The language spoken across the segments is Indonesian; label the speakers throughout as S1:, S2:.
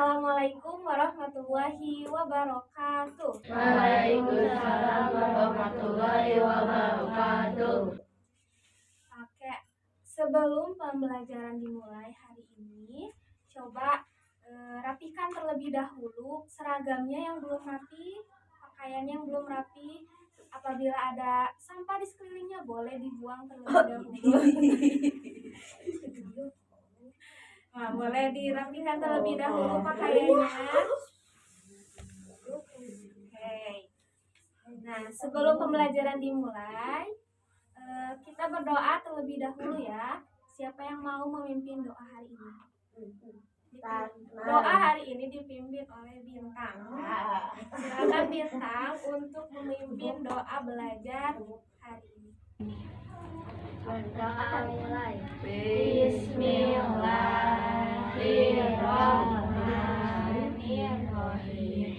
S1: Assalamualaikum warahmatullahi wabarakatuh.
S2: Waalaikumsalam warahmatullahi wabarakatuh.
S1: Oke, sebelum pembelajaran dimulai hari ini, coba rapikan terlebih dahulu seragamnya yang belum rapi, pakaiannya yang belum rapi. Apabila ada sampah di sekelilingnya boleh dibuang terlebih dahulu. Nah, boleh dirapikan terlebih dahulu pakaiannya. Oke. Nah, sebelum pembelajaran dimulai, kita berdoa terlebih dahulu ya. Siapa yang mau memimpin doa hari ini? Doa hari ini dipimpin oleh Bintang. Silakan Bintang untuk memimpin doa belajar hari ini.
S2: Doa mulai. Bismillahirrahmanirrahim.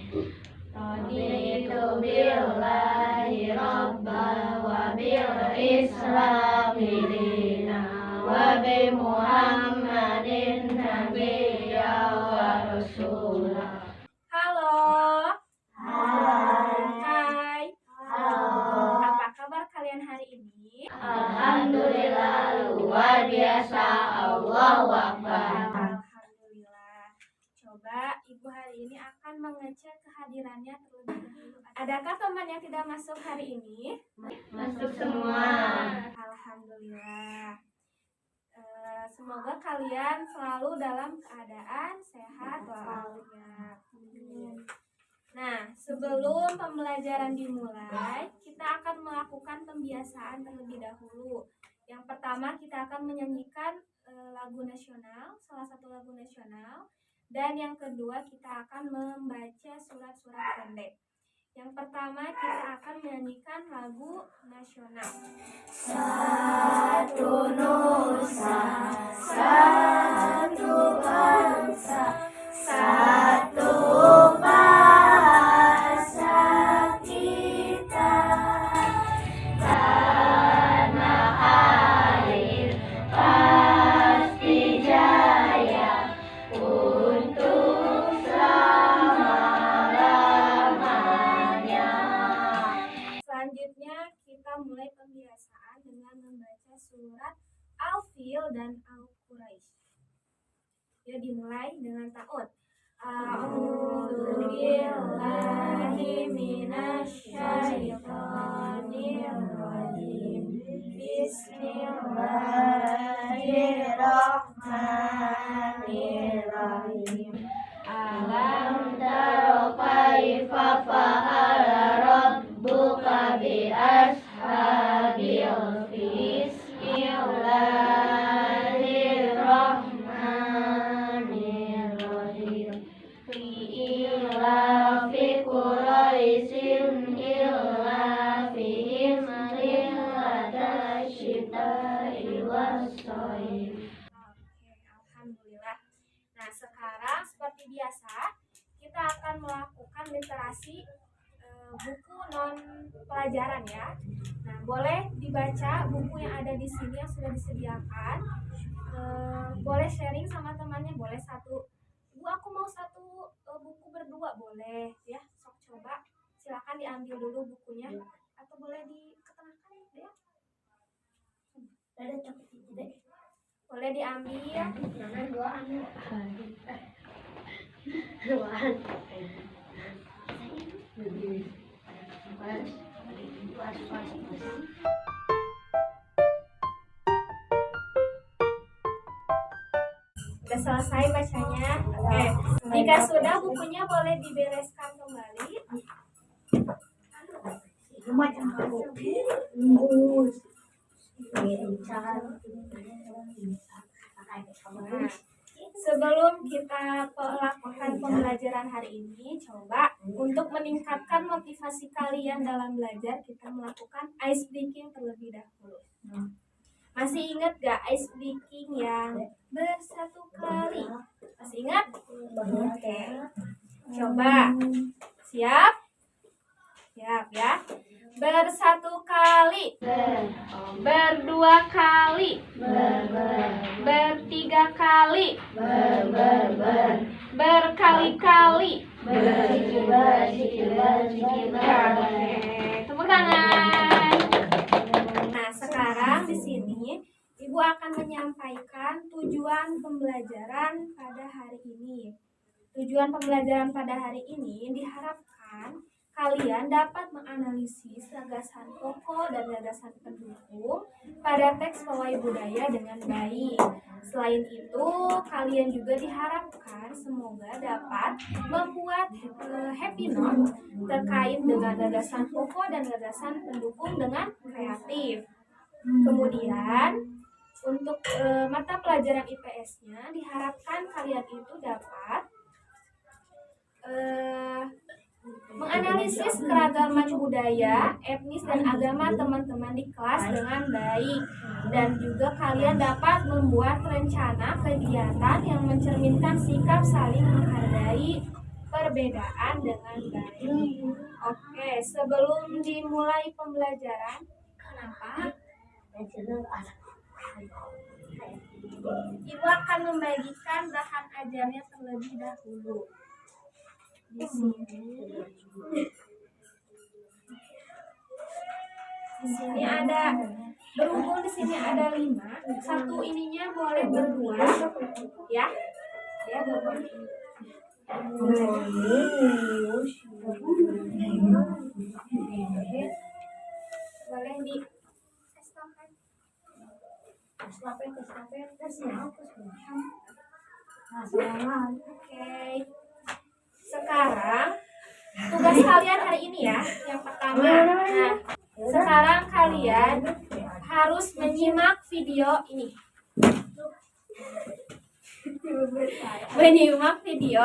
S2: Raditu billahi rabban wa bil islami dinan wa bi Muhammadin nabiyyan wa rasulah.
S1: Halo.
S2: Hai.
S1: Hai.
S2: Halo.
S1: Apa kabar kalian hari ini?
S2: Alhamdulillah luar biasa. Allahu Akbar.
S1: Alhamdulillah. Coba Ibu hari ini akan mengecek kehadirannya terlebih dahulu. Adakah teman yang tidak masuk hari ini?
S2: Masuk semua.
S1: Alhamdulillah. Semoga kalian selalu dalam keadaan sehat walafiat. Nah, sebelum pembelajaran dimulai, kita akan melakukan pembiasaan terlebih dahulu. Yang pertama, kita akan menyanyikan lagu nasional, salah satu lagu nasional. Dan yang kedua, kita akan membaca surat-surat pendek. Yang pertama, kita akan menyanyikan lagu nasional.
S2: Satu nusa, satu bangsa, satu bahasa kita. Tanah air pasti jaya untuk selama-lamanya.
S1: Selanjutnya, kita mulai pembiasaan dengan membaca surat Al-Fil dan Al-Quraisy. Ya, dimulai dengan ta'ud. A'udzu billahi minasyaitonir rajim. Bismillahirrahmanirrahim.
S2: Alam tara kaifa fa'ala rabbuka bi ashabil fil. Bismillahirrahmanirrahim. Ila fi Quraisyin illa fihim lilata syita'i was-sayf.
S1: Oke, alhamdulillah. Nah, sekarang seperti biasa, kita akan melakukan literasi buku non pelajaran ya. Nah, boleh dibaca buku yang ada di sini yang sudah disediakan. Boleh sharing sama temannya, boleh satu. Bu, aku mau satu buku berdua, boleh ya. Sok coba, silakan diambil dulu bukunya atau boleh diketengahkan ya. Boleh diambil. Sudah selesai bacanya. Oke. Jika sudah bukunya boleh dibereskan kembali. Nah, sebelum kita melakukan pembelajaran hari ini, coba untuk meningkatkan motivasi kalian dalam belajar, kita melakukan ice breaking terlebih dahulu. Masih ingat gak ice breaking yang bersatu kali? Masih ingat? Oke. Coba. Siap? Siap ya. Bersatu kali. Berdua kali. Bertiga kali. Berkali-kali.
S2: Berzikir.
S1: Tepuk tangan. Nah, sekarang di sini Ibu akan menyampaikan tujuan pembelajaran pada hari ini. Tujuan pembelajaran pada hari ini diharapkan kalian dapat menganalisis gagasan pokok dan gagasan pendukung pada teks pawai budaya dengan baik. Selain itu, kalian juga diharapkan semoga dapat membuat happy note terkait dengan gagasan pokok dan gagasan pendukung dengan kreatif. Kemudian, untuk mata pelajaran IPS-nya diharapkan kalian itu dapat menganalisis keragaman budaya, etnis, dan agama teman-teman di kelas dengan baik. Dan juga kalian dapat membuat rencana kegiatan yang mencerminkan sikap saling menghargai perbedaan dengan baik. Oke, sebelum dimulai pembelajaran, kenapa? Ibu akan membagikan bahan ajarnya terlebih dahulu. Di sini ada, berhubung di sini ada 5, satu ininya boleh berdua, ya? Ya, boleh. Boleh di Oke. Sekarang tugas kalian hari ini ya, yang pertama. Nah, sekarang kalian harus menyimak video ini. Menyimak video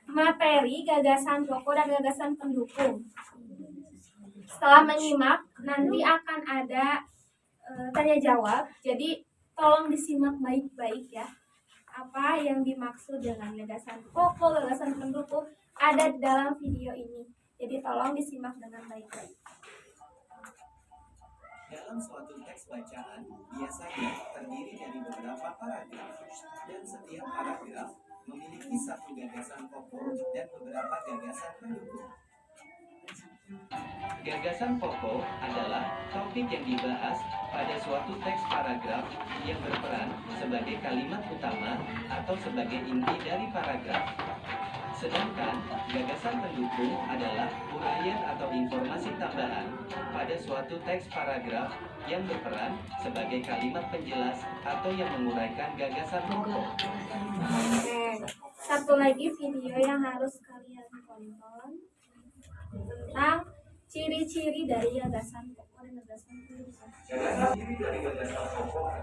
S1: materi gagasan pokok dan gagasan pendukung. Setelah menyimak, nanti akan ada tanya jawab. Jadi tolong disimak baik-baik ya. Apa yang dimaksud dengan gagasan pokok, gagasan pendukung ada di dalam video ini. Jadi tolong disimak dengan baik-baik.
S3: Dalam suatu teks bacaan, biasanya terdiri dari beberapa paragraf, dan setiap paragraf memiliki satu gagasan pokok dan beberapa gagasan pendukung. Gagasan pokok adalah topik yang dibahas pada suatu teks paragraf yang berperan sebagai kalimat utama atau sebagai inti dari paragraf. Sedangkan gagasan pendukung adalah uraian atau informasi tambahan pada suatu teks paragraf yang berperan sebagai kalimat penjelas atau yang menguraikan gagasan pokok.
S1: Oke, satu lagi video yang harus kalian tonton tentang ciri-ciri dari gagasan pokok dan gagasan pendukung.
S3: Ciri dari gagasan pokok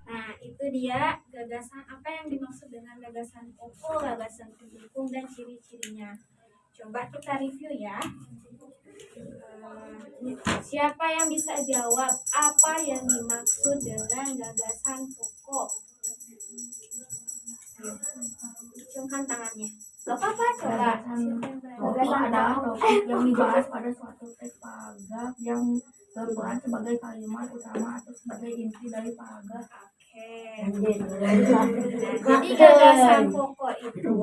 S1: Nah, itu dia gagasan, apa yang dimaksud dengan gagasan pokok, gagasan pendukung, dan ciri-cirinya. Coba kita review ya. Siapa yang bisa jawab apa yang dimaksud dengan gagasan pokok? Ciumkan tangannya. Gak apa-apa, coba.
S4: Pokok adalah topik yang dibahas pada suatu teks paragraf yang berperan sebagai kalimat utama atau sebagai inti dari paragraf.
S1: Jadi gagasan pokok itu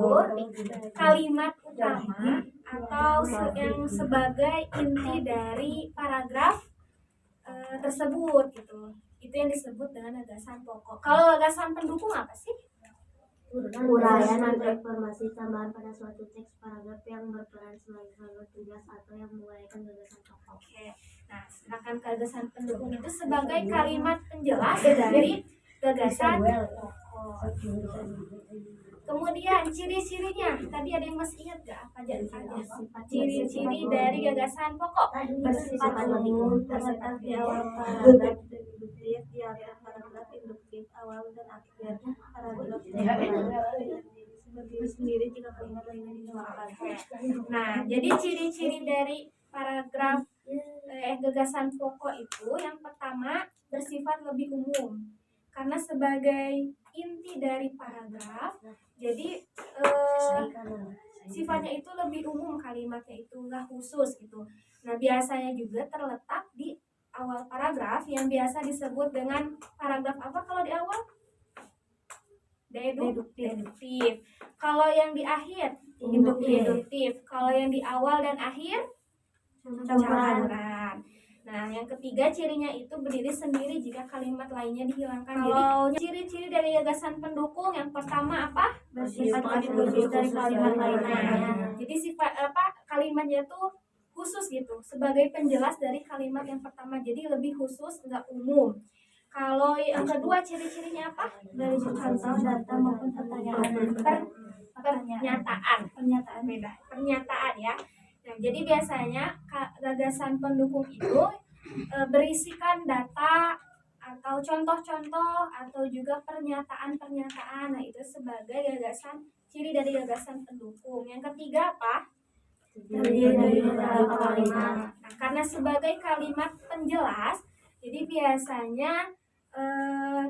S1: kalimat utama atau yang sebagai inti dari paragraf tersebut gitu. Itu yang disebut dengan gagasan pokok. Kalau gagasan pendukung apa sih?
S2: Uraian atau informasi tambahan pada suatu teks paragraf yang berperan sebagai kalimat penjelas atau yang menguraikan gagasan pokok.
S1: Oke. Nah, sedangkan gagasan pendukung itu sebagai kalimat penjelas dari gagasan pokok. Kemudian ciri-cirinya, tadi ada yang masih ingat gak apa aja ciri-ciri dari gagasan pokok?
S2: Bersifat umum, terletak di awal paragraf, deduktif di akhir paragraf, induktif awal dan akhir paragraf, berdiri sendiri jika kalimat lainnya ditambahkan.
S1: Nah, jadi ciri-ciri dari paragraf gagasan pokok itu yang pertama bersifat lebih umum. Karena sebagai inti dari paragraf, jadi sifatnya itu lebih umum, kalimatnya itu enggak khusus gitu. Nah, biasanya juga terletak di awal paragraf yang biasa disebut dengan paragraf apa kalau di awal? deduktif. Kalau yang di akhir induktif. Kalau yang di awal dan akhir campuran. Nah, yang ketiga cirinya itu berdiri sendiri jika kalimat lainnya dihilangkan. Kalau ciri-ciri dari gagasan pendukung yang pertama apa?
S2: Bersifat eksklusif dari kalimat lainnya.
S1: Jadi sifat kalimatnya tuh khusus gitu, sebagai penjelas dari kalimat yang pertama. Jadi lebih khusus, enggak umum. Kalau yang kedua ciri-cirinya apa?
S2: Dari contoh, data maupun pertanyaan.
S1: Pernyataan beda. Pernyataan ya. Nah, jadi biasanya gagasan pendukung itu berisikan data atau contoh-contoh atau juga pernyataan-pernyataan. Nah, itu sebagai ciri dari gagasan pendukung. Yang ketiga apa?
S2: Terdiri dari beberapa kalimat.
S1: Nah, karena sebagai kalimat penjelas, jadi biasanya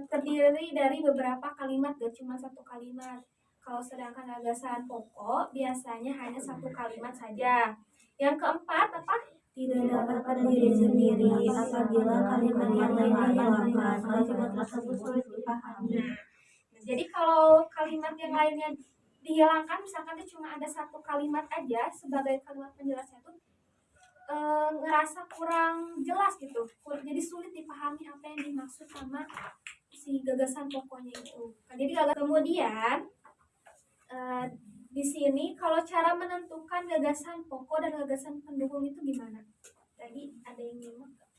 S1: terdiri dari beberapa kalimat, gak cuma satu kalimat. Kalau sedangkan gagasan pokok biasanya hanya satu kalimat saja. Yang keempat apa?
S2: Tidak dapat berdiri sendiri apabila kalimat yang lainnya dihilangkan. Kalimat tersebut sulit dipahami.
S1: Nah, jadi kalau kalimat yang lainnya dihilangkan, misalkan itu cuma ada satu kalimat aja sebagai kalimat penjelasnya itu ngerasa kurang jelas gitu. Jadi sulit dipahami apa yang dimaksud sama si gagasan pokoknya itu. Nah, jadi kemudian di sini kalau cara menentukan gagasan pokok dan gagasan pendukung itu gimana? Tadi ada yang nyimak gak?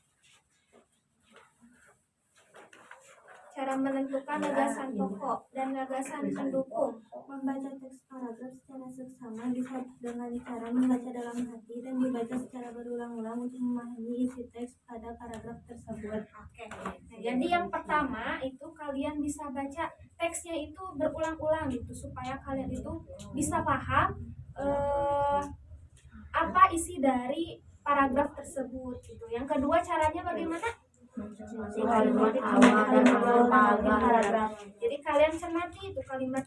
S1: Cara menentukan gagasan pokok dan gagasan pendukung.
S2: Membaca teks paragraf secara seksama bisa dengan cara membaca dalam hati dan dibaca secara berulang-ulang untuk memahami isi teks pada paragraf tersebut.
S1: Oke. Nah, jadi yang pertama itu kalian bisa baca teksnya itu berulang-ulang gitu supaya kalian itu bisa paham apa isi dari paragraf tersebut gitu. Yang kedua caranya bagaimana?
S2: Kalimat awal dan paragraf.
S1: Jadi kalian cermati itu kalimat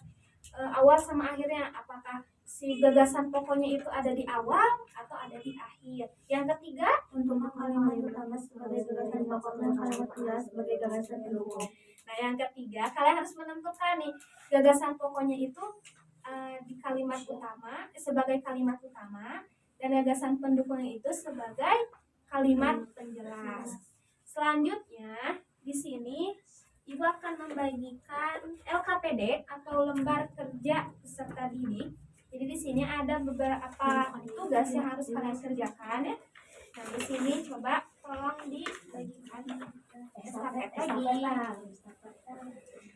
S1: awal sama akhirnya, apakah si gagasan pokoknya itu ada di awal atau ada di akhir. Yang ketiga,
S2: Untuk kalimat utama sebagai gagasan pokok dan kalimat jelas sebagai gagasan pendukung.
S1: nah yang ketiga kalian harus menentukan nih gagasan pokoknya itu di kalimat utama sebagai kalimat utama dan gagasan pendukungnya itu sebagai kalimat penjelas. Selanjutnya di sini Ibu akan membagikan LKPD atau lembar kerja peserta didik. Jadi di sini ada beberapa tugas yang harus kalian kerjakan ya. Nah, di sini coba tolong dibagikan estafet lagi.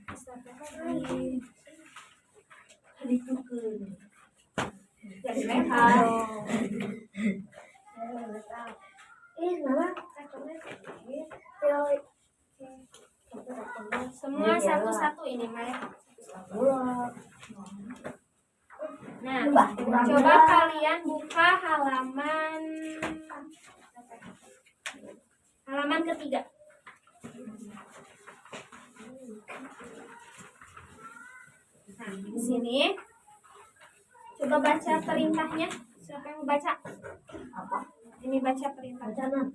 S1: Estafet lagi. Jadi lempar. Semua satu-satu ini, Maya. Nah, coba kalian buka halaman ketiga. Nah, di sini coba baca perintahnya. Siapa yang mau baca? Ini baca perintahnya.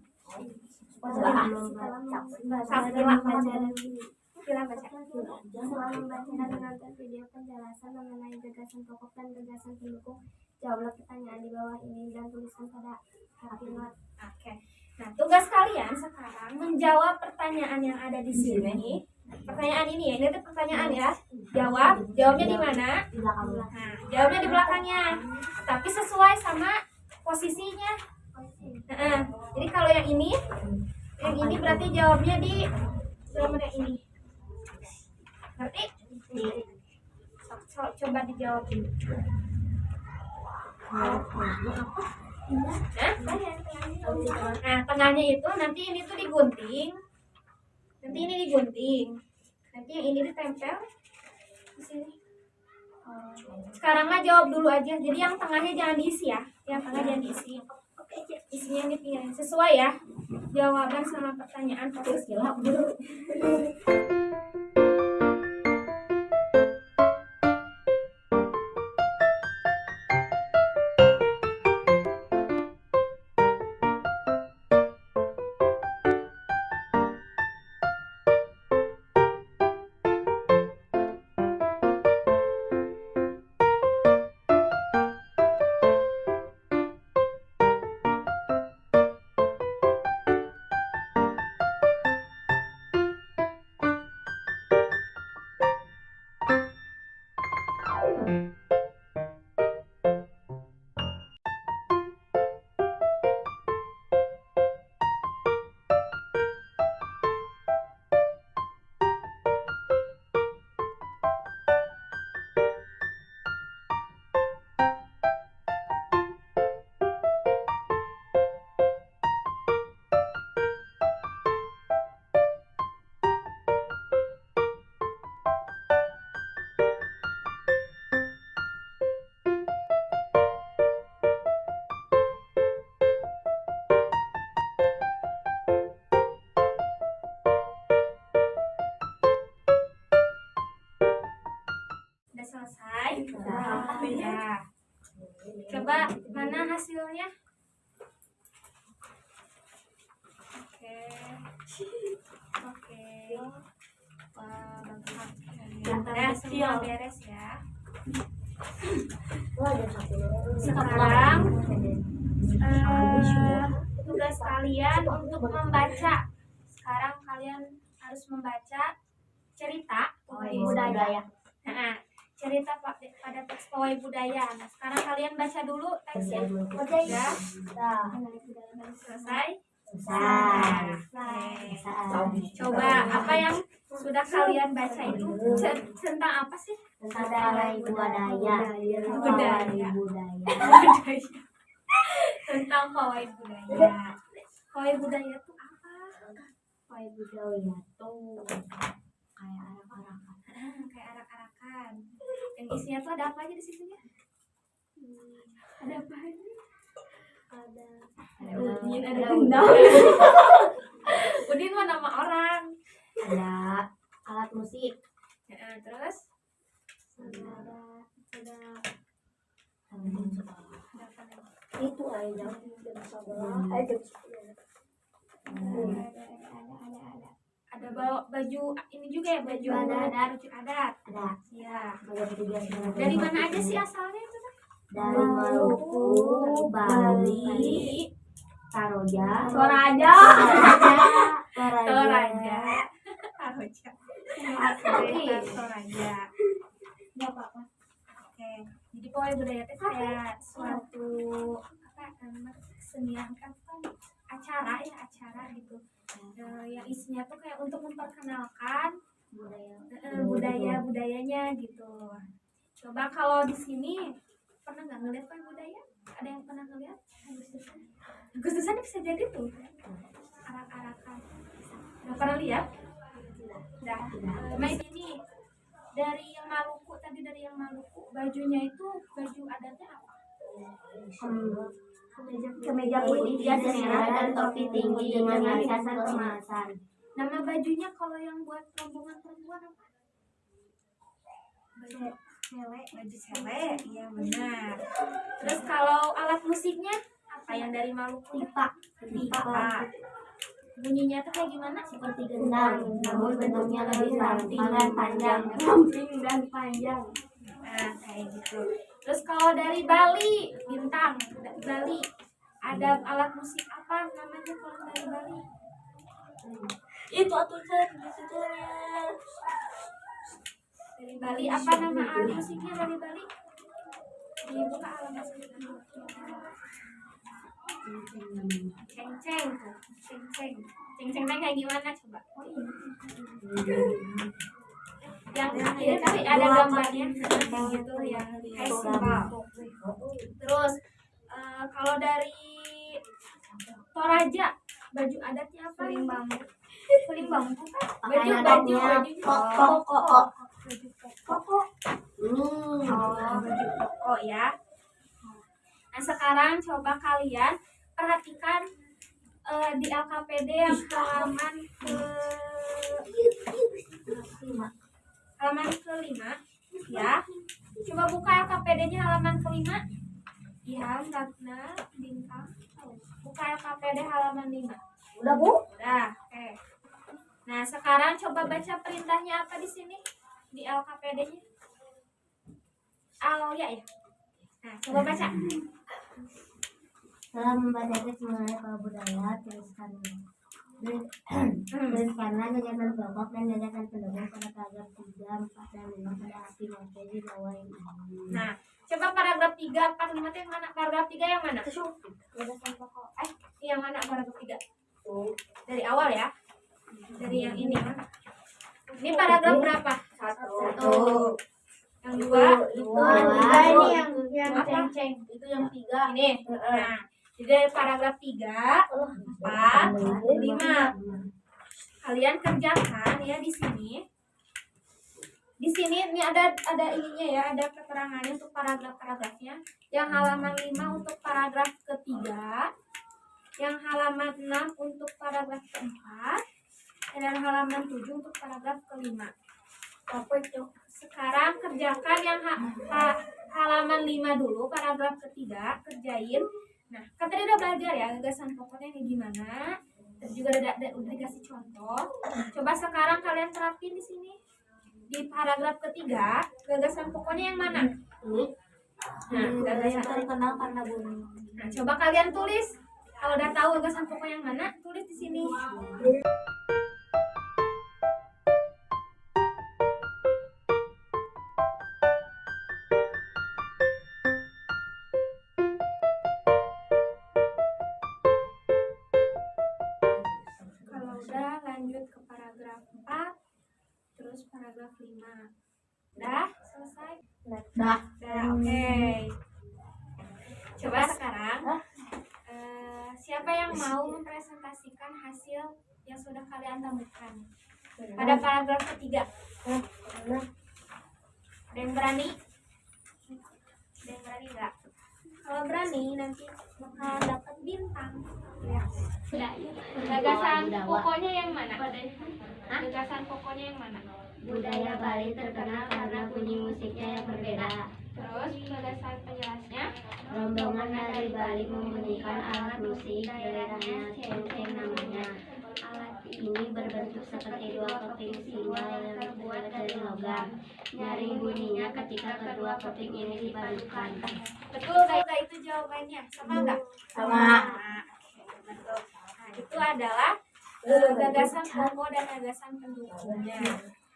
S1: Sila baca.
S5: Setelah membaca dan menonton video penjelasan mengenai gagasan pokok dan gagasan pendukung, jawablah pertanyaan di bawah ini dan tuliskan pada kartu not.
S1: Oke. Nah, tugas kalian sekarang menjawab pertanyaan yang ada di sini. Pertanyaan ini ya, ini tuh pertanyaan ya. Jawabnya di mana?
S5: Di belakang.
S1: Nah, jawabnya di belakangnya. Tapi sesuai sama posisinya. Nah, jadi kalau yang ini berarti jawabnya di nomor yang ini. Ngerti? Coba dijawab dulu. Nah, tengahnya itu nanti ini tuh digunting. Nanti ini digunting. Nanti yang ini ditempel di sini. Sekarang mah jawab dulu aja. Jadi yang tengahnya jangan diisi ya. Yang tengah jangan diisi. Isinya di pinggir. Sesuai ya. Jawaban sama pertanyaan fokus jawab dulu. Ya. Coba mana hasilnya? Oke. Oke. Wah, bagus. Udah semua beres ya. Sekarang tugas kalian untuk membaca. Sekarang kalian harus membaca cerita budaya. Nah, cerita pada teks pawai budaya. Nah, sekarang kalian baca dulu teksnya. Ya. Selesai? Coba apa yang sudah kalian baca itu tentang apa sih?
S5: Tentang budaya.
S1: Tentang pawai budaya. Pawai budaya itu apa?
S5: Pawai budaya tuh
S1: Kayak arak-arakan. Yang isinya tuh ada apa aja di situ ya? Ada apa aja? Ada Udin, ada Gendang. Udin mah nama orang.
S5: ada alat musik,
S1: Terus ada
S5: itu aja
S1: ada bawa baju ini juga ya, baju adat.
S5: ada
S1: Ya.
S5: juga
S1: Dari mana aja sih asalnya itu?
S5: dari Maluku, Bali, Toraja,
S1: Toraja. Nggak apa-apa. Oke. Jadi pawai budaya itu kayak suatu kesenian acara gitu. Yang isinya tuh kayak untuk memperkenalkan budayanya gitu. Coba kalau di sini pernah nggak ngeliat pawai budaya? Ada yang pernah ngeliat? Agustusan bisa jadi tuh arak-arakan. Nggak pernah lihat? Udah. Main ini dari yang Maluku, bajunya itu baju adatnya apa?
S5: kemeja putih jas merah dan topi tinggi dengan hiasan kemasan.
S1: Nama bajunya kalau yang buat rombongan perempuan apa? Baju cewek, iya benar. Terus kalau alat musiknya apa yang dari Maluku? Pipa. Bunyinya tuh kayak gimana?
S5: Seperti gendang, namun bentuknya lebih ramping dan panjang.
S1: Nah, kayak gitu. Terus kalau dari Bali, Bintang, Bali ada alat musik apa namanya kalau dari Bali?
S2: Itu aturan di situ ya.
S1: Dari Bali apa nama alat musiknya dari Bali? Dibuka alat musiknya. Ceng-ceng tuh, ceng-ceng kayak gimana coba? Yang ini tapi ada gambarnya gitu yang kayak simbol. Terus kalau dari Toraja baju adatnya apa? Kuling bambu kan? Baju koko. Baju koko ya. Nah sekarang coba kalian perhatikan di LKPD yang halaman ke-5 ya. Coba buka LKPD-nya halaman ke-5. Iya, Ratna, Bintang. Buka LKPD halaman 5.
S5: Udah, Bu?
S1: Udah, oke. Nah, sekarang coba baca perintahnya apa di sini? Di LKPD-nya. Aloya ya. Nah, coba baca.
S5: Dalam membaca teks mengenai budaya, tuliskanlah gagasan pokok dan gagasan pendukung pada paragraf 3, 4, dan 5 pada api materi di bawah ini.
S1: Nah, coba paragraf 3, 4, 5 itu yang mana? Paragraf 3 yang mana?
S5: Gagasan pokok.
S1: Yang mana paragraf 3? Dari awal ya. Dari yang ini mana? Ini paragraf berapa? 1. Yang 2?
S5: Ini yang
S1: apa?
S5: ceng-ceng.
S1: Itu yang 3. Ini. Nah, jadi dari paragraf 3, 4, 5. Kalian kerjakan ya di sini. Di sini ini ada ininya ya, ada keterangannya untuk paragraf-paragrafnya. Yang halaman 5 untuk paragraf ketiga, yang halaman 6 untuk paragraf keempat, dan halaman 7 untuk paragraf kelima.
S2: Apa itu?
S1: Sekarang kerjakan yang halaman 5 dulu, paragraf ketiga, kerjain. Nah, kan tadi udah belajar ya gagasan pokoknya kayak gimana. Terus juga udah dikasih contoh. Coba sekarang kalian terapin di sini. Di paragraf ketiga, gagasan pokoknya yang mana? Nah,
S2: Budaya
S1: gagasan.
S2: terkenal karena bumi.
S1: Nah, coba kalian tulis. Kalau udah tahu gagasan pokok yang mana, tulis di sini. Kalau udah lanjut ke paragraf 4, terus paragraf 5. Udah selesai?
S4: Dah.
S1: Udah, oke. Coba sekarang siapa yang mau mempresentasikan hasil yang sudah kalian temukan pada paragraf ketiga? Ada yang berani? Ada yang berani nggak? Kalau berani nanti bakal dapat bintang. Ya. Gagasan pokoknya yang mana? Gagasan pokoknya yang mana?
S5: Budaya Bali terkenal karena bunyi musiknya yang berbeda.
S1: Terus gagasan penjelasnya?
S5: Rombongan dari Bali membunyikan alat musik, daerahnya cengkeng namanya. Alat ini berbentuk seperti dua keping simbal yang terbuat dari logam. Nyaring bunyinya ketika kedua keping ini dipadukan.
S1: Betul nggak itu jawabannya? Sama nggak?
S4: Sama.
S1: Betul. Nah, itu adalah gagasan pokok dan gagasan pendukungnya.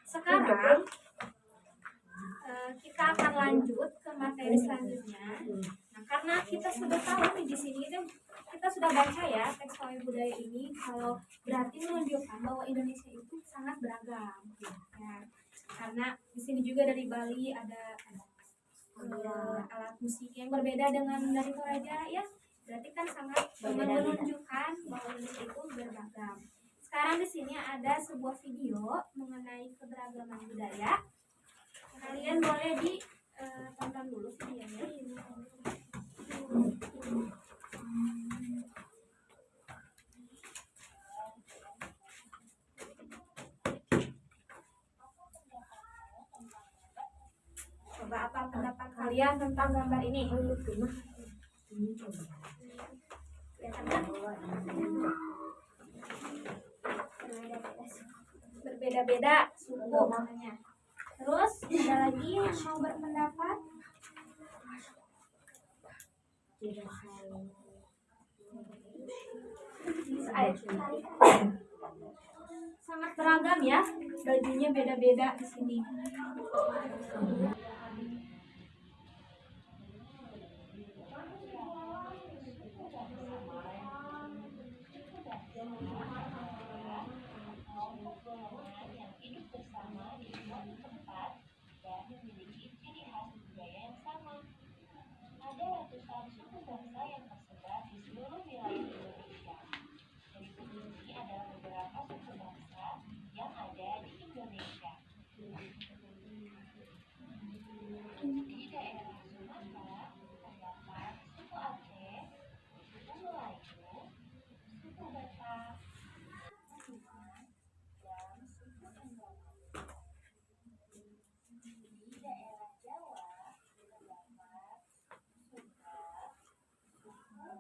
S1: Sekarang kita akan lanjut ke materi selanjutnya. Nah, karena kita sudah tahu nih di sini kita sudah baca ya teks pawai budaya ini, kalau berarti menunjukkan bahwa Indonesia itu sangat beragam. Ya. Karena di sini juga dari Bali ada alat musik yang berbeda dengan dari Toraja ya. Berarti kan sangat menunjukkan bahwa Indonesia itu beragam. Sekarang di sini ada sebuah video mengenai keberagaman budaya. Kalian boleh tonton dulu videonya. Coba apa pendapat kalian tentang gambar ini? Kelihatan kan? Berbeda-beda suku namanya. Terus ada lagi yang mau berpendapat? Sangat beragam ya, bajunya beda-beda di sini.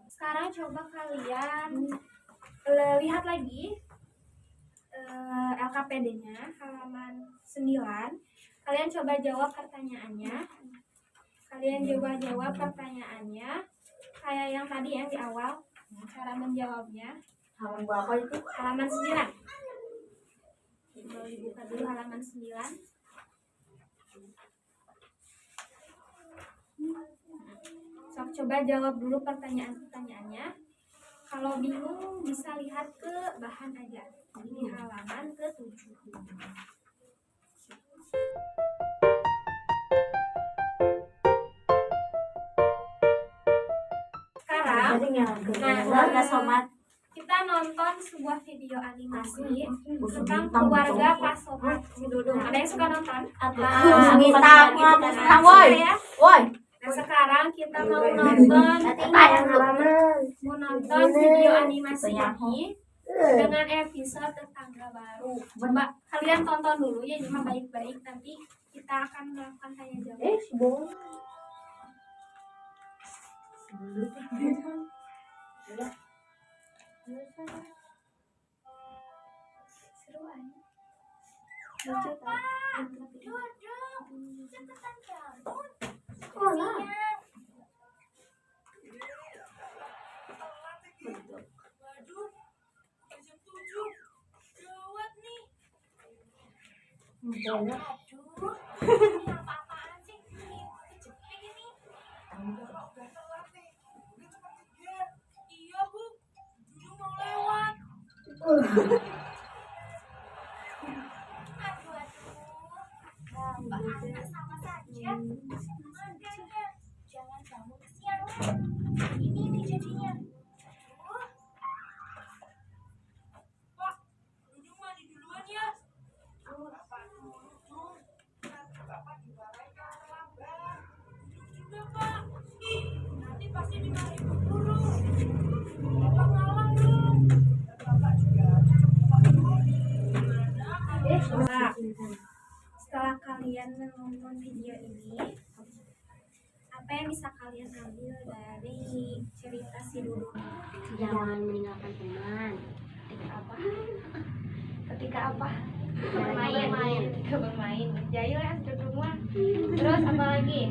S1: Sekarang coba kalian lihat lagi LKPD-nya halaman 9. Kalian coba jawab pertanyaannya. Kayak yang tadi yang di awal, cara menjawabnya.
S4: Halaman berapa itu?
S1: Halaman 9. Coba dibuka dulu halaman 9. Coba jawab dulu pertanyaan-pertanyaannya. Kalau bingung bisa lihat ke bahan aja di halaman ke-7. Sekarang, kita nonton sebuah video animasi tentang keluarga Pak Somat si Dudung. Ada yang suka nonton?
S4: Woi.
S1: Nah, sekarang kita mau nonton video animasi ini. dengan episode tetangga baru. Coba kalian tonton dulu ya, ini mah baik-baik, nanti kita akan melakukan tanya jawab. Seru aja. Duduk, cepetan bangun. Sekolah. Waduh, jam 7. Gawat nih. Aduh, apa-apaan sih? Kejepit ini. Iya, Bu. Dulu mau lewat. Anak sama saja. Makanya jangan bangun kesiangan. Ini nih jadinya. Pak, duduk mandi duluan ya. Bapak duduk. Bapak dimarahin kalau terlambat. Duduk juga, Pak. Nanti pasti dimarahin Bu Guru. Bapak ngalah dong. Bapak juga Pak, setelah kalian menonton video ini, apa yang bisa kalian ambil dari cerita si Duduk?
S5: Jangan meninggalkan teman.
S1: Ketika apa?
S5: Bermain.
S1: Ketika bermain. Jahil ya Duduk mah. Terus apa lagi?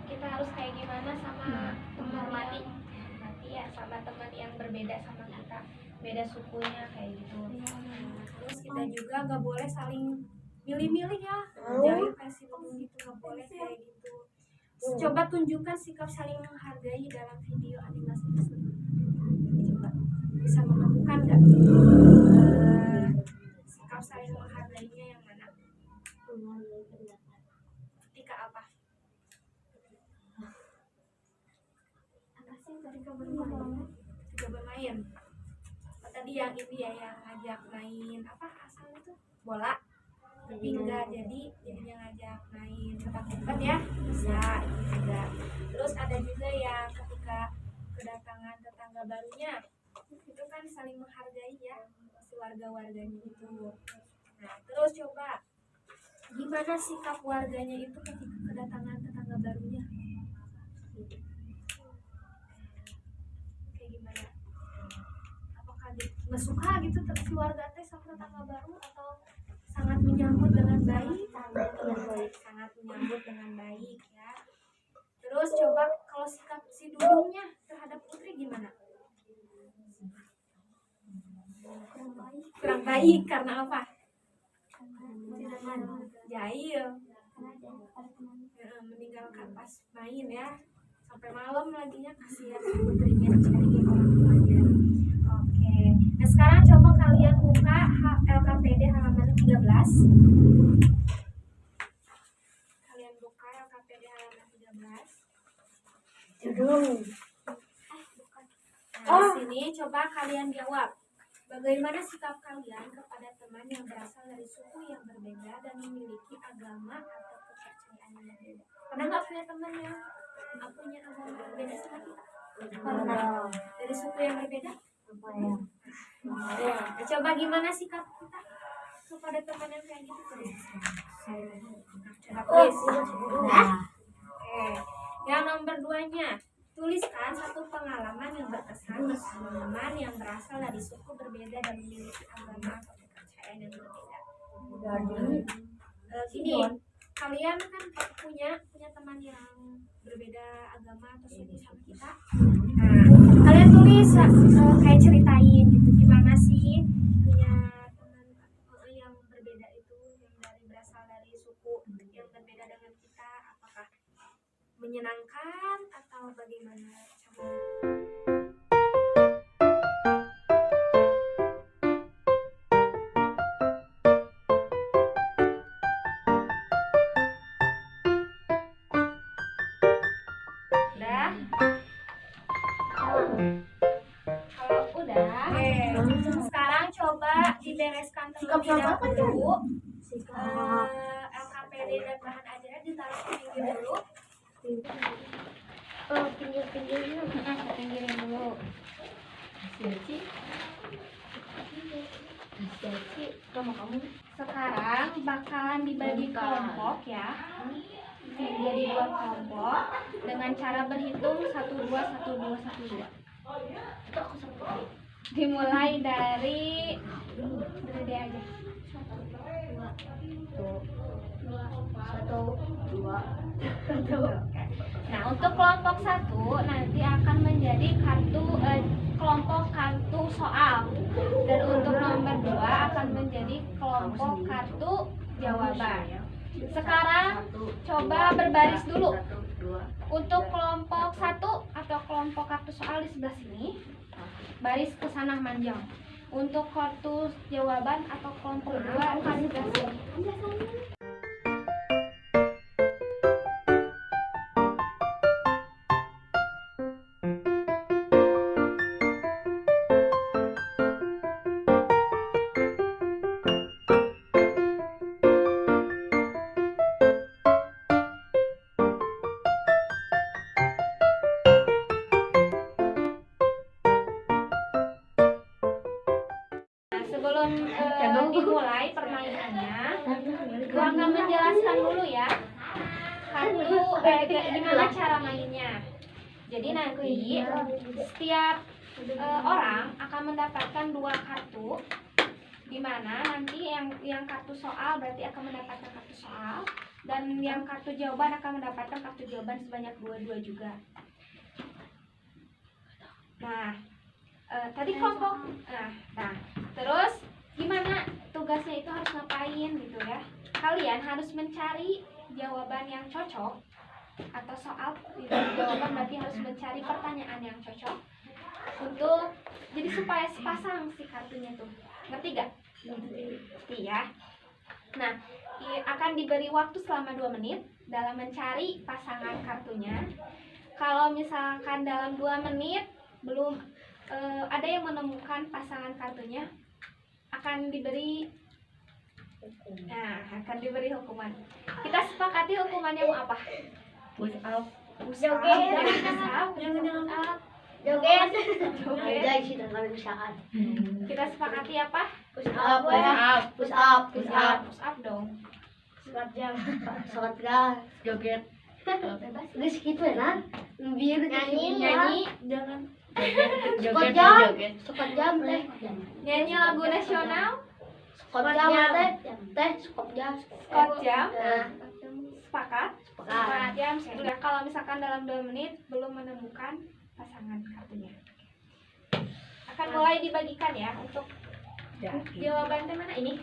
S1: Kita harus kayak gimana sama menghormati ya, sama teman yang berbeda sama kita, beda sukunya kayak gitu. Terus kita juga nggak boleh saling milih-milih ya, jahil kayak si Duduk gitu, nggak boleh kayak gitu. Coba tunjukkan sikap saling menghargai dalam video animasi tersebut. Coba bisa menemukan nggak sikap saling menghargainya yang mana? Ketika apa? Ketika bermain. Ketika bermain. Oh, tadi yang ini ya, yang ngajak main apa asal itu? Bola. Tapi enggak jadinya ngajak main petak-umpet ya, bisa itu juga. Terus ada juga yang ketika kedatangan tetangga barunya, itu kan saling menghargai ya si warga-warganya itu. Nah terus coba gimana sikap warganya itu ketika kedatangan tetangga barunya? Kayak gimana? Apakah nggak suka gitu si warga teh sama tetangga baru, atau sangat menyambut dengan baik? Sangat menyambut dengan baik ya. Terus coba kalau sikap si Dudungnya terhadap Putri gimana? Kurang baik karena apa? Jahil. Meninggalkan pas main ya, sampai malam laginya, kasihan Putrinya dicariin orang tuanya. Oke, nah sekarang coba kalian buka LKPD halaman 13. Kalian buka LKPD halaman 13. Nah, di sini coba kalian jawab. Bagaimana sikap kalian kepada teman yang berasal dari suku yang berbeda dan memiliki agama atau kepercayaan yang berbeda? Pernah nggak punya teman yang punya agama berbeda sama kita? Pernah. Dari suku yang berbeda? Nah, coba gimana sikap kita kepada teman yang kayak gitu? Coba tulis. Oke. Yang nomor 2-nya, tuliskan satu pengalaman yang berkesan bersama teman yang berasal dari suku berbeda dan memiliki agama atau kepercayaan yang berbeda. Gini, kalian kan punya teman yang berbeda agama atau suku sama kita. Nah, kalian tulis kayak ceritain gitu, gimana sih punya teman yang berbeda itu, yang berasal dari suku yang berbeda dengan kita, apakah menyenangkan atau bagaimana? Udah? Kalau udah, sekarang coba dibereskan terlebih dahulu. LKPD dan bahan ajarnya ditaruh di pinggir dulu.
S5: Pinggir-pinggirnya.
S1: Pinggirin dulu. Sekarang bakalan dibagi kelompok ya. Jadi 2 kelompok dengan cara berhitung 1 2 1 2 1 2. Dimulai dari D aja.
S5: 1 2.
S1: Nah, untuk kelompok 1 nanti akan menjadi kelompok kartu soal. Dan untuk nomor 2 akan menjadi kelompok kartu jawaban. Sekarang coba berbaris dulu. Untuk kelompok 1 atau kelompok kartu soal di sebelah sini, baris ke sana manjang. Untuk kartu jawaban atau kelompok 2 akan di sebelah sini. Sebelum dimulai permainannya, gua akan menjelaskan dulu ya gimana cara mainnya. Jadi nanti setiap orang akan mendapatkan 2 kartu, di mana nanti yang kartu soal berarti akan mendapatkan kartu soal, dan yang kartu jawaban akan mendapatkan kartu jawaban sebanyak 2 juga. Nah, tadi kelompok. Nah, terus gimana tugasnya itu harus ngapain gitu ya? Kalian harus mencari jawaban yang cocok atau soal jawaban berarti harus mencari pertanyaan yang cocok untuk jadi supaya sepasang si kartunya tuh. Ngerti gak? Ngerti ya. Nah, akan diberi waktu selama 2 menit dalam mencari pasangan kartunya. Kalau misalkan dalam 2 menit belum ada yang menemukan pasangan kartunya, akan diberi hukuman. Kita sepakati hukumannya mau apa?
S4: Push up.
S5: Joget.
S1: Kita sepakati apa?
S5: Push up
S1: dong.
S5: Squat gas.
S4: Joget.
S5: Geus kitu ya, biar nyanyi.
S1: Jangan
S5: Squat jam teh.
S1: nyanyi lagu nasional.
S5: Squat jam teh. Squat jam.
S1: Sepakat. Sepakat ya. Udah, kalau misalkan dalam 2 menit belum menemukan pasangan kartunya, akan mulai dibagikan ya untuk jawaban mana ini.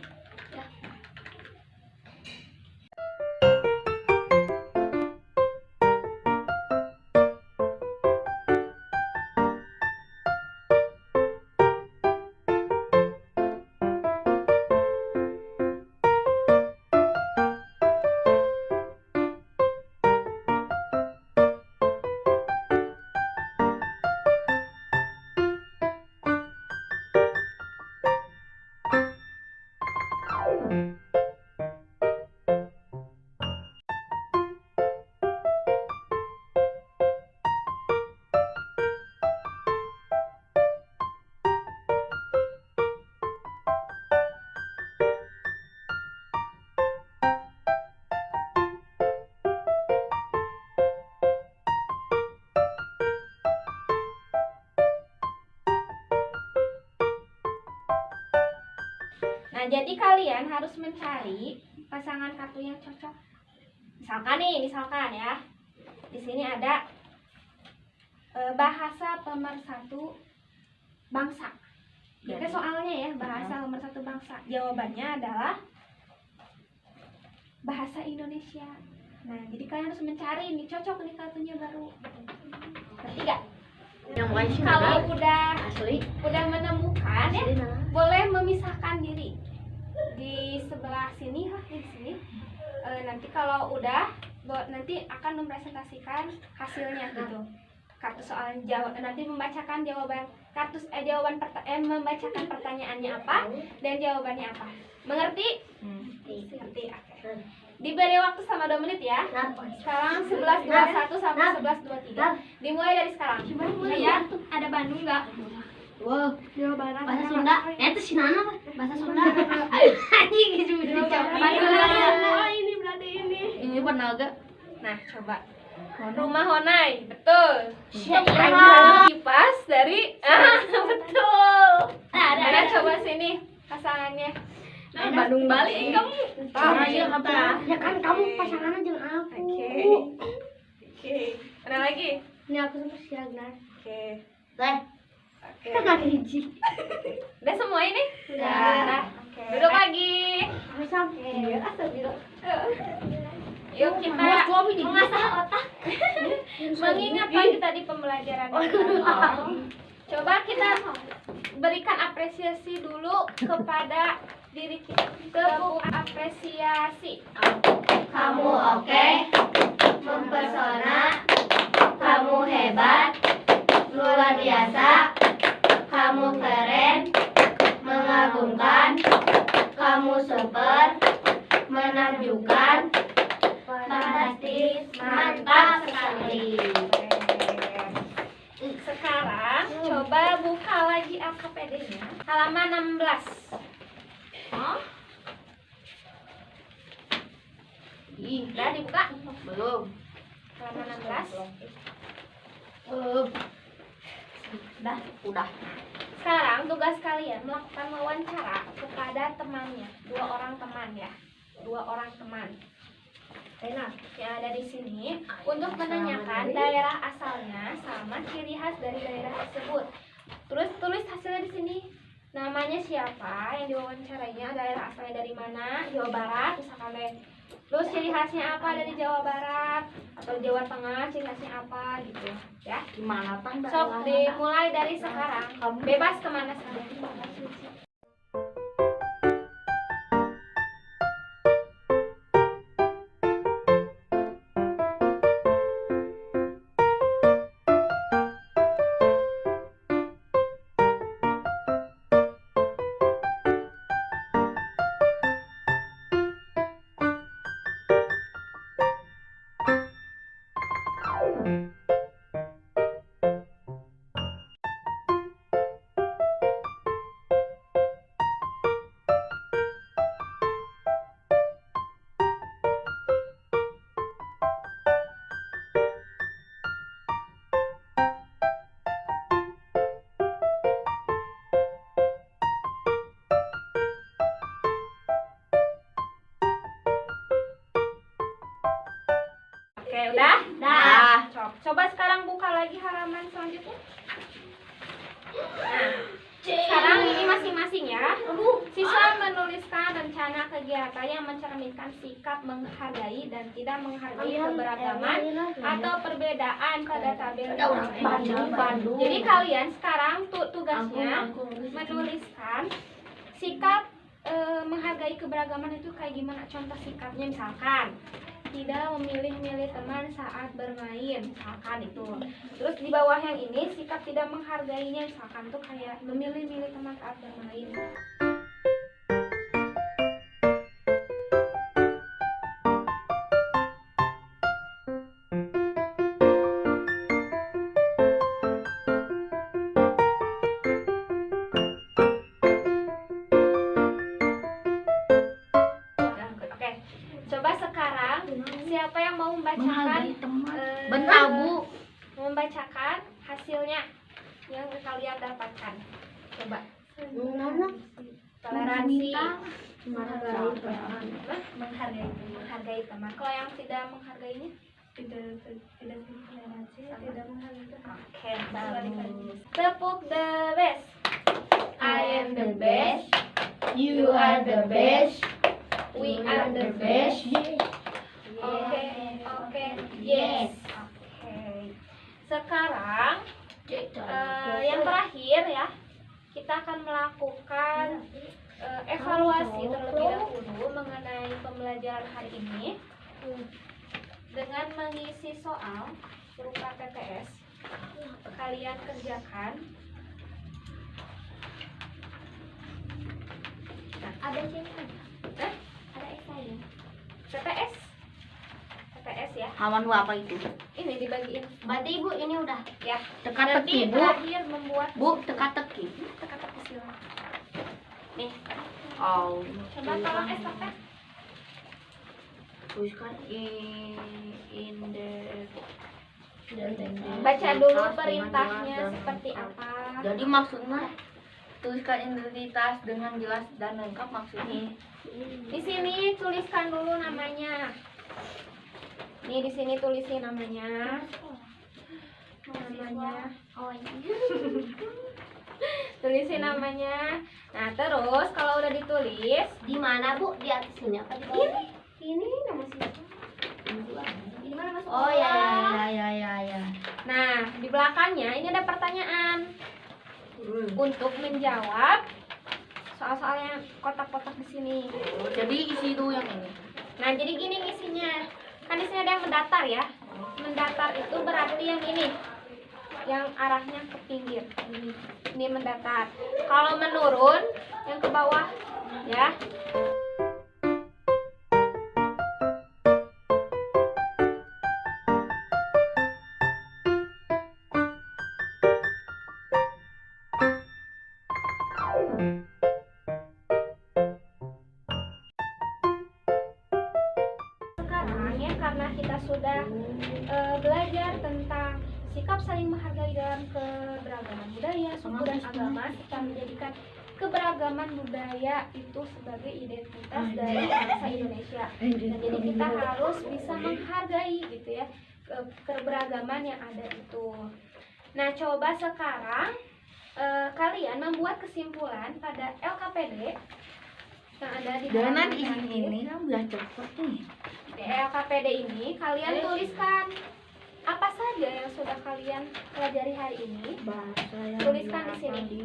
S1: Nah, jadi kalian harus mencari pasangan kartu yang cocok. Misalkan ya, di sini ada bahasa pemersatu bangsa. Itu soalnya ya, bahasa pemersatu bangsa. Jawabannya adalah bahasa Indonesia. Nah, jadi kalian harus mencari nih cocok nih kartunya baru. Ketiga, kalau udah menemukan ya, boleh memisahkan diri di sebelah sini lah, di sini. Nanti kalau udah, nanti akan mempresentasikan hasilnya gitu. Kartu soal jawab, nanti membacakan jawaban membacakan pertanyaannya apa dan jawabannya apa. Mengerti? Mengerti. Oke. Diberi waktu sama 2 menit ya. Sekarang 11.21 sampai 11.23. Dimulai dari sekarang. Ayah, ada Bandung nggak?
S5: Wow,
S1: Jawa Barat.
S5: bahasa Sunda. Itu si Nana bahasa Sunda. Anjing gitu.
S1: Ini berarti ini.
S5: Ini Panaga.
S1: Nah, coba. Rumah Honai, betul.
S5: Siapa?
S1: Kipas dari betul. Ada coba sini pasangannya. Nah, Bandung balik kamu.
S5: Ya kan kamu pasangan aja aku.
S1: Oke. Ada lagi?
S5: Ini aku sama si Ragnar.
S1: Oke.
S5: Teh. Kita nggak hiji.
S1: Udah semua ini?
S5: Udah.
S1: Oke. Duduk lagi.
S5: Sampai.
S1: Yuk kita mengasah otak. Mengingat pagi tadi pembelajaran ini. Coba kita berikan apresiasi dulu kepada diri kita. Tepuk apresiasi.
S5: Kamu oke, mempesona, kamu hebat, luar biasa, kamu keren, mengagumkan, kamu super, menakjubkan, fantastis, mantap sekali.
S1: Sekarang coba buka lagi AKPD-nya. Halaman 16. Oh? Udah dibuka?
S5: Belum.
S1: Halaman 16.
S5: Udah.
S1: Sekarang tugas kalian melakukan wawancara kepada temannya. 2 orang teman ya. 2 orang teman. Enak yang ada di sini untuk menanyakan daerah asalnya sama ciri khas dari daerah tersebut. Terus tulis hasilnya di sini. Namanya siapa yang diwawancarainya, daerah asalnya dari mana, Jawa Barat misalkan deh. Terus ciri khasnya apa dari Jawa Barat atau Jawa Tengah, ciri khasnya apa gitu ya.
S5: Gimana pan?
S1: Sok dimulai dari sekarang. Bebas kemana saja. Oke, udah?
S5: Dah.
S1: Coba sekarang buka lagi halaman selanjutnya. Nah, sekarang ini masing-masing ya. Siswa menuliskan rencana kegiatan yang mencerminkan sikap menghargai dan tidak menghargai keberagaman atau perbedaan pada tabel. Jadi kalian sekarang tugasnya menuliskan sikap menghargai keberagaman itu kayak gimana, contoh sikapnya misalkan tidak memilih-milih teman saat bermain misalkan itu. Terus di bawah yang ini sikap tidak menghargainya misalkan tuh kayak memilih-milih teman saat bermain. Oke, coba sekarang siapa yang mau membacakan
S5: Benar, Bu.
S1: membacakan hasilnya yang kalian dapatkan. Coba. Toleransi, menghargai teman. Kalau yang tidak menghargainya,
S2: tidak toleransi, tidak menghargai teman.
S1: oke, bagus. Tepuk the best.
S5: I am the best. You are the best.
S1: We are the
S5: best.
S1: Oke, yes. Oke. Sekarang yang terakhir ya, kita akan melakukan evaluasi terlebih dahulu mengenai pembelajaran hari ini dengan mengisi soal berupa TTS. Kalian kerjakan. Nah, ada esainya. TTS
S4: halaman 2 apa itu?
S1: Ini dibagiin.
S5: Berarti Ibu ini udah
S1: Ya.
S4: Teka-teki,
S1: Jadi
S4: Bu.
S1: terakhir membuat
S4: Bu, teka-teki.
S1: teka-teki silang. Nih,
S4: Oh.
S1: coba tolong estafet.
S4: Tuliskan in the
S1: Baca dulu perintahnya seperti apa.
S4: Jadi maksudnya tuliskan identitas dengan jelas dan lengkap maksudnya.
S1: Di sini tuliskan dulu namanya. Nih di sini tulisin namanya. Namanya.
S5: oh ini.
S1: Tulisin namanya. Nah, terus kalau udah ditulis,
S5: Di mana Bu? Di atas sini apa di bawah?
S1: ini nama siapa?
S5: Di mana Mas?
S4: Oh ya.
S1: Nah, di belakangnya ini ada pertanyaan. Untuk menjawab soal-soal yang kotak-kotak di sini.
S4: Jadi isi itu yang ini.
S1: Nah, jadi gini isinya. Kan di sini ada yang mendatar ya. Mendatar itu berarti yang ini. Yang arahnya ke pinggir. Ini mendatar. Kalau menurun yang ke bawah ya. Sekarang ya karena kita sudah belajar tentang sikap saling menghargai dalam keberagaman budaya, suku dan agama, kita menjadikan keberagaman budaya itu sebagai identitas dari bangsa Indonesia. Nah, jadi kita harus bisa menghargai gitu ya keberagaman yang ada itu. Nah, coba sekarang kalian membuat kesimpulan pada LKPD yang ada di
S4: Dan
S1: halaman
S4: di
S1: terakhir.
S4: ini kan udah cepet nih.
S1: Di LKPD ini kalian tuliskan apa saja yang sudah kalian pelajari hari ini.
S4: Bahasa yang
S1: Tuliskan di sini.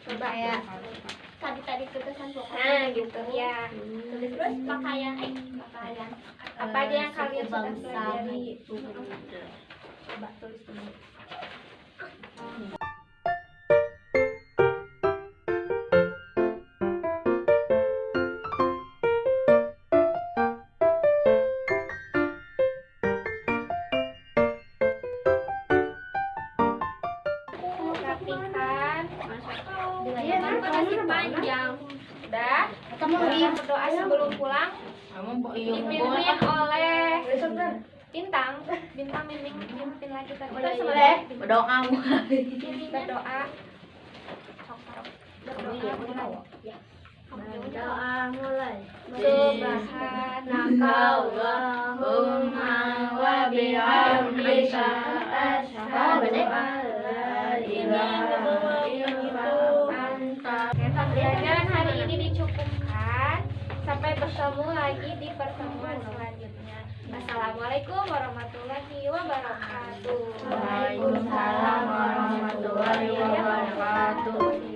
S1: Coba ya.
S5: Tadi tulisan pokoknya.
S1: Nah, gitu ya.
S5: Tulis terus pakaian pakaian.
S1: Apa aja yang kalian sudah
S5: bangsa
S1: pelajari?
S5: itu.
S1: Coba tulis dulu. Rapikan.
S5: Iya, masih panjang.
S1: Udah. Kita berdoa sebelum pulang. Dipimpin oleh bintang mimpin lagi tadi kita sebenarnya
S4: Berdoa
S1: berdoa.
S5: Berdoa mulai.
S1: Subhanakallahumma wa bihamdika asyhadu an la ilaha illa anta. Pembelajaran hari ini dicukupkan. Sampai bertemu lagi di pertemuan selanjutnya. Assalamualaikum warahmatullahi wabarakatuh.
S4: Waalaikumsalam warahmatullahi wabarakatuh.